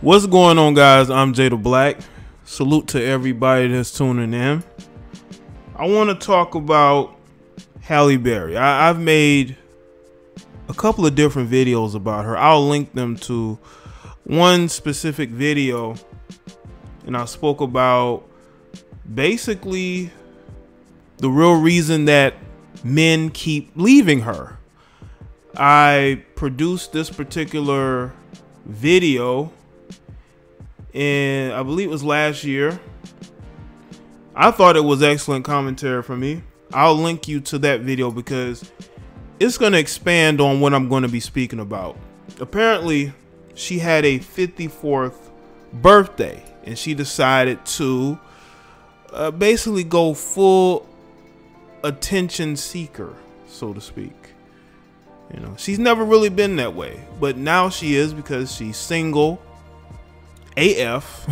What's going on, guys? I'm Jaye the Black. Salute to everybody that's tuning in. I want to talk about Halle Berry. I've made a couple of different videos about her. I'll link them to one specific video, and I spoke about basically the real reason that men keep leaving her. I produced this particular video and I believe it was last year. I thought it was excellent commentary from me. I'll link you to that video because it's going to expand on what I'm going to be speaking about. Apparently, she had a 54th birthday and she decided to basically go full attention seeker, so to speak. You know, she's never really been that way, but now she is because she's single AF.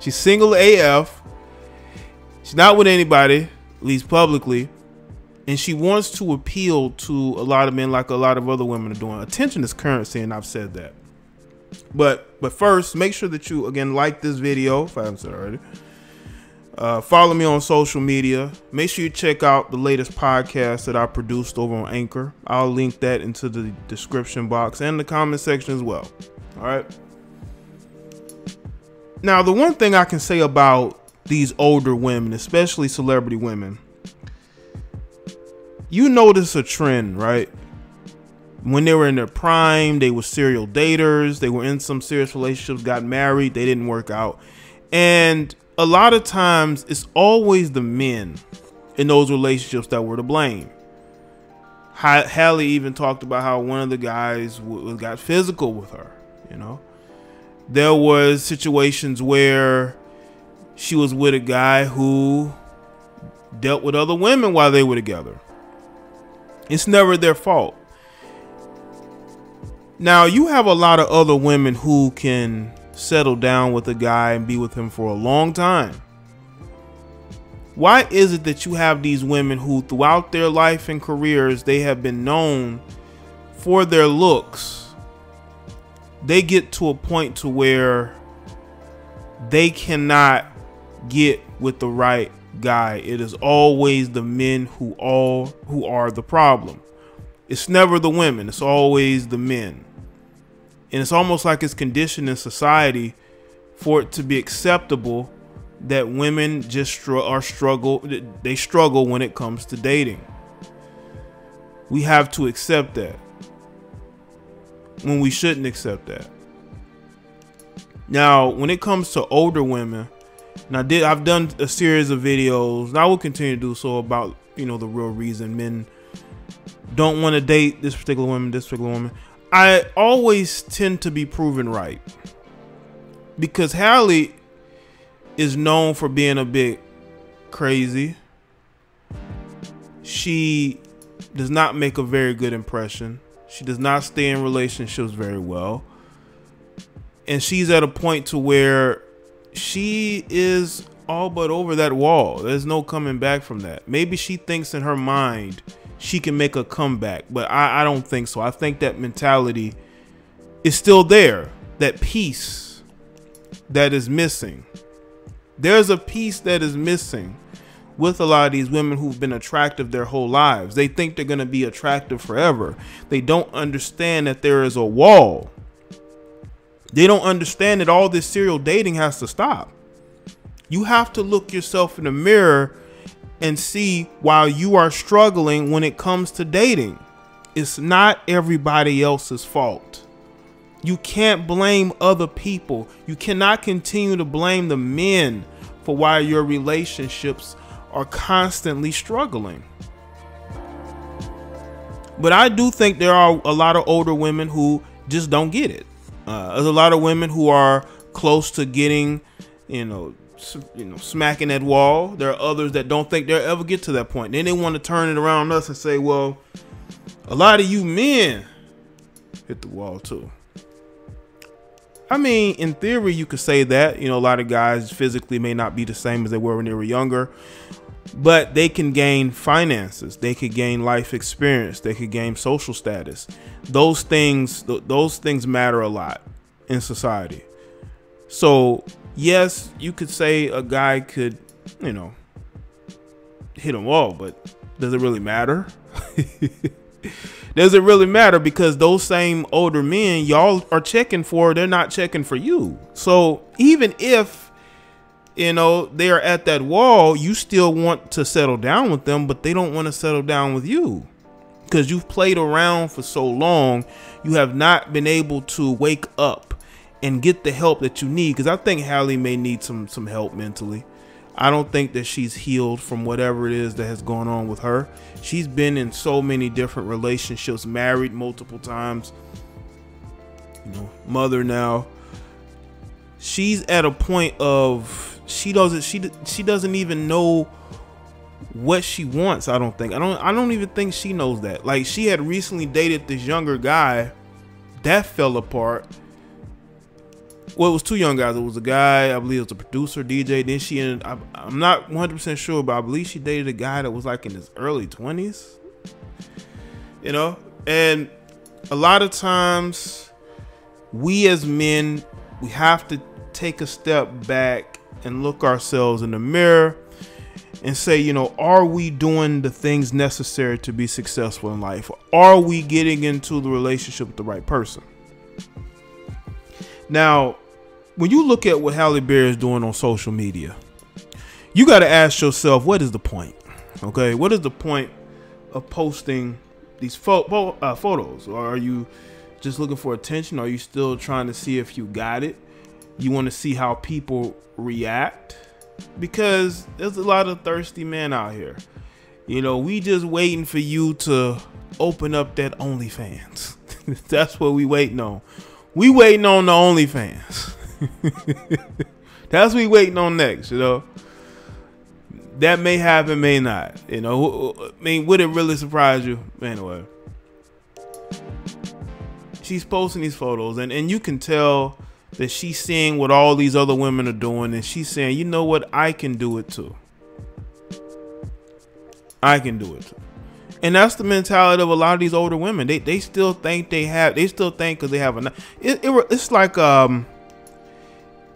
She's single AF. She's not with anybody, at least publicly, and she wants to appeal to a lot of men like a lot of other women are doing. Attention is currency, and I've said that. But first, make sure that you again like this video if I haven't said already. Follow me on social media. Make sure you check out the latest podcast that I produced over on Anchor. I'll link that into the description box and the comment section as well. All right. Now, the one thing I can say about these older women, especially celebrity women, you notice a trend, right? When they were in their prime, they were serial daters. They were in some serious relationships, got married. They didn't work out. And a lot of times it's always the men in those relationships that were to blame. Halle even talked about how one of the guys got physical with her, you know. There was situations where she was with a guy who dealt with other women while they were together. It's never their fault. Now, you have a lot of other women who can settle down with a guy and be with him for a long time. Why is it that you have these women who throughout their life and careers, they have been known for their looks? They get to a point to where they cannot get with the right guy. It is always the men who are the problem. It's never the women. It's always the men. And it's almost like it's conditioned in society for it to be acceptable that women just struggle when it comes to dating. We have to accept that when we shouldn't accept that. Now, when it comes to older women, and I've done a series of videos, and I will continue to do so about, you know, the real reason men don't want to date this particular woman. I always tend to be proven right because Halle is known for being a bit crazy. She does not make a very good impression. She does not stay in relationships very well. And she's at a point to where she is all but over that wall. There's no coming back from that. Maybe she thinks in her mind she can make a comeback, but I don't think so. I think that mentality is still there. That piece that is missing. There's a piece that is missing with a lot of these women who've been attractive their whole lives. They think they're going to be attractive forever. They don't understand that there is a wall. They don't understand that all this serial dating has to stop. You have to look yourself in the mirror and see while you are struggling when it comes to dating. It's not everybody else's fault. You can't blame other people. You cannot continue to blame the men for why your relationships are constantly struggling. But I do think there are a lot of older women who just don't get it. There's a lot of women who are close to getting, smacking that wall. There are others that don't think they'll ever get to that point. Then they want to turn it around us and say, well, a lot of you men hit the wall too. I mean, in theory, you could say that, a lot of guys physically may not be the same as they were when they were younger, but they can gain finances. They could gain life experience. They could gain social status. Those things matter a lot. in society. So yes, you could say a guy could, you know, hit a wall, but does it really matter? Does it really matter? Because those same older men y'all are checking for, they're not checking for you. So even if, you know, they are at that wall, you still want to settle down with them, but they don't want to settle down with you because you've played around for so long. You have not been able to wake up and get the help that you need. Because I think Halle may need some help mentally. I don't think that she's healed from whatever it is that has gone on with her. She's been in so many different relationships, married multiple times, you know, mother now. She's at a point of she doesn't even know what she wants. I don't even think she knows that. Like, she had recently dated this younger guy that fell apart. Well, it was two young guys. It was a guy, I believe it was a producer, DJ. Then she ended, I'm not 100% sure, but I believe she dated a guy that was like in his early 20s. You know? And a lot of times, we as men, we have to take a step back and look ourselves in the mirror and say, you know, are we doing the things necessary to be successful in life? Are we getting into the relationship with the right person? Now, when you look at what Halle Berry is doing on social media, you got to ask yourself, what is the point? Okay, what is the point of posting these photos? Or are you just looking for attention? Are you still trying to see if you got it? You want to see how people react? Because there's a lot of thirsty men out here. You know, we just waiting for you to open up that OnlyFans. That's what we waiting on. We waiting on the OnlyFans. That's what we waiting on next, you know. That may happen, may not. You know, I mean, would it really surprise you? Anyway, she's posting these photos, and you can tell that she's seeing what all these other women are doing, and she's saying, you know what, I can do it too. I can do it too. And that's the mentality of a lot of these older women. They still think because they have a,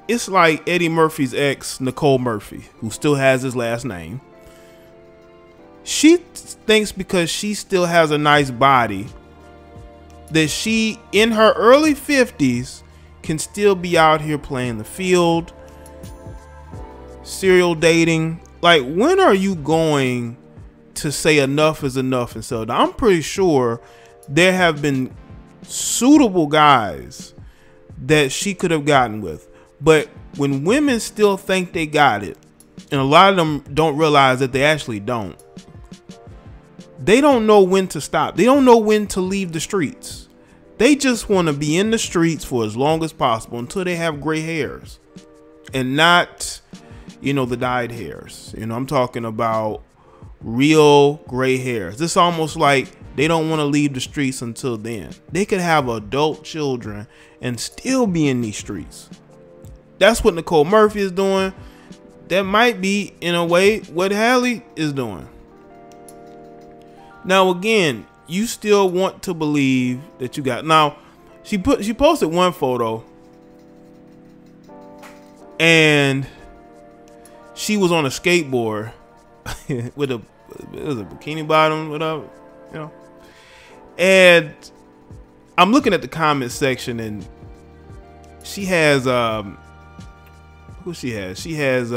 it's like Eddie Murphy's ex, Nicole Murphy, who still has his last name. She thinks because she still has a nice body that she, in her early 50s, can still be out here playing the field, serial dating. Like, when are you going to say enough is enough and settle down? I'm pretty sure there have been suitable guys that she could have gotten with. But when women still think they got it, and a lot of them don't realize that they actually don't, they don't know when to stop. They don't know when to leave the streets. They just want to be in the streets for as long as possible until they have gray hairs, and not, you know, the dyed hairs. You know, I'm talking about real gray hairs. It's almost like they don't want to leave the streets until then. They could have adult children and still be in these streets. That's what Nicole Murphy is doing. That might be, in a way, what Halle is doing. Now, again, you still want to believe that you got. Now, she posted one photo, and she was on a skateboard with it was a bikini bottom, whatever, you know. And I'm looking at the comment section, and she has who she has? She has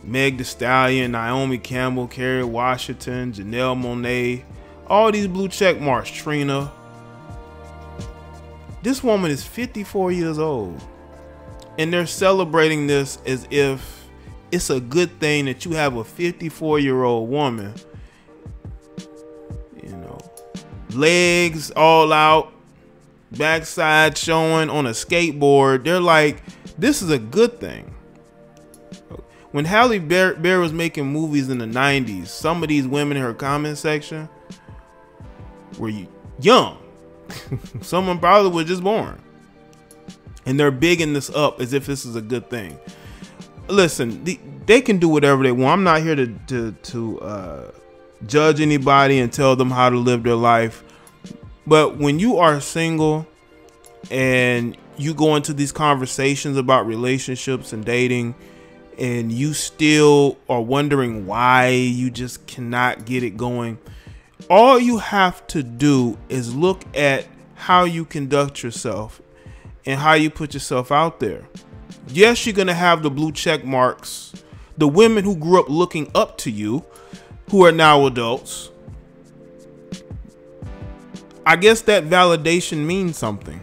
Meg Thee Stallion, Naomi Campbell, Kerry Washington, Janelle Monáe, all these blue check marks, Trina. This woman is 54 years old, and they're celebrating this as if it's a good thing that you have a 54-year-old woman, you know, legs all out, backside showing on a skateboard. They're like, this is a good thing. When Halle Berry was making movies in the 90s, some of these women in her comment section were young. Someone probably was just born. And they're bigging this up as if this is a good thing. Listen, they can do whatever they want. I'm not here to judge anybody and tell them how to live their life. But when you are single and you go into these conversations about relationships and dating, and you still are wondering why you just cannot get it going. All you have to do is look at how you conduct yourself and how you put yourself out there. Yes, you're going to have the blue check marks, the women who grew up looking up to you, who are now adults. I guess that validation means something.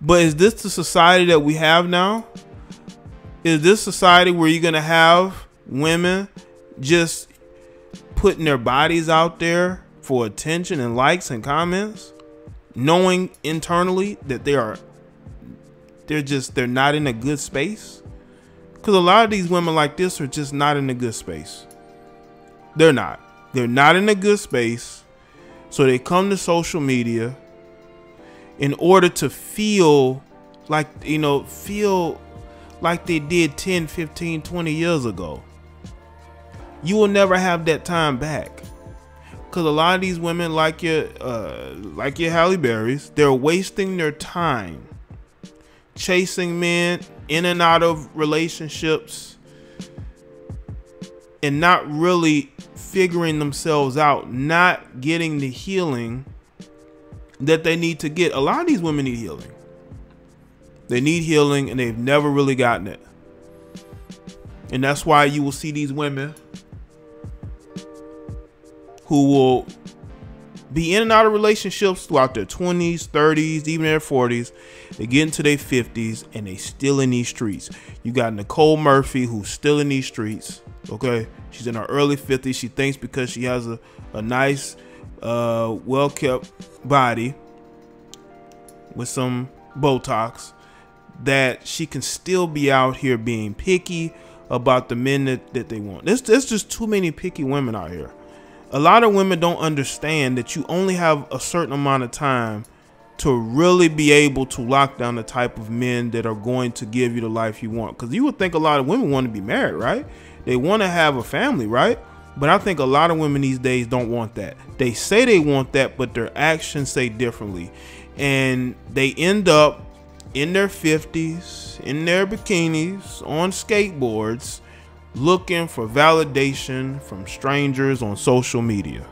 But is this the society that we have now? Is this society where you're going to have women just putting their bodies out there for attention and likes and comments, knowing internally that they're not in a good space? Because a lot of these women like this are just not in a good space. They're not in a good space. So they come to social media in order to feel like, feel like they did 10, 15, 20 years ago. You will never have that time back. Because a lot of these women, like your Halle Berrys, they're wasting their time chasing men in and out of relationships and not really figuring themselves out, not getting the healing that they need to get. A lot of these women need healing. They need healing, and they've never really gotten it. And that's why you will see these women who will be in and out of relationships throughout their 20s, 30s, even their 40s. They get into their 50s and they still in these streets. You got Nicole Murphy, who's still in these streets. Okay, she's in her early 50s. She thinks because she has a nice, well-kept body with some Botox that she can still be out here being picky about the men that they want. There's just too many picky women out here. A lot of women don't understand that you only have a certain amount of time to really be able to lock down the type of men that are going to give you the life you want. Because you would think a lot of women want to be married, right? They want to have a family, right? But I think a lot of women these days don't want that. They say they want that, but their actions say differently. And they end up in their 50s, in their bikinis, on skateboards, looking for validation from strangers on social media.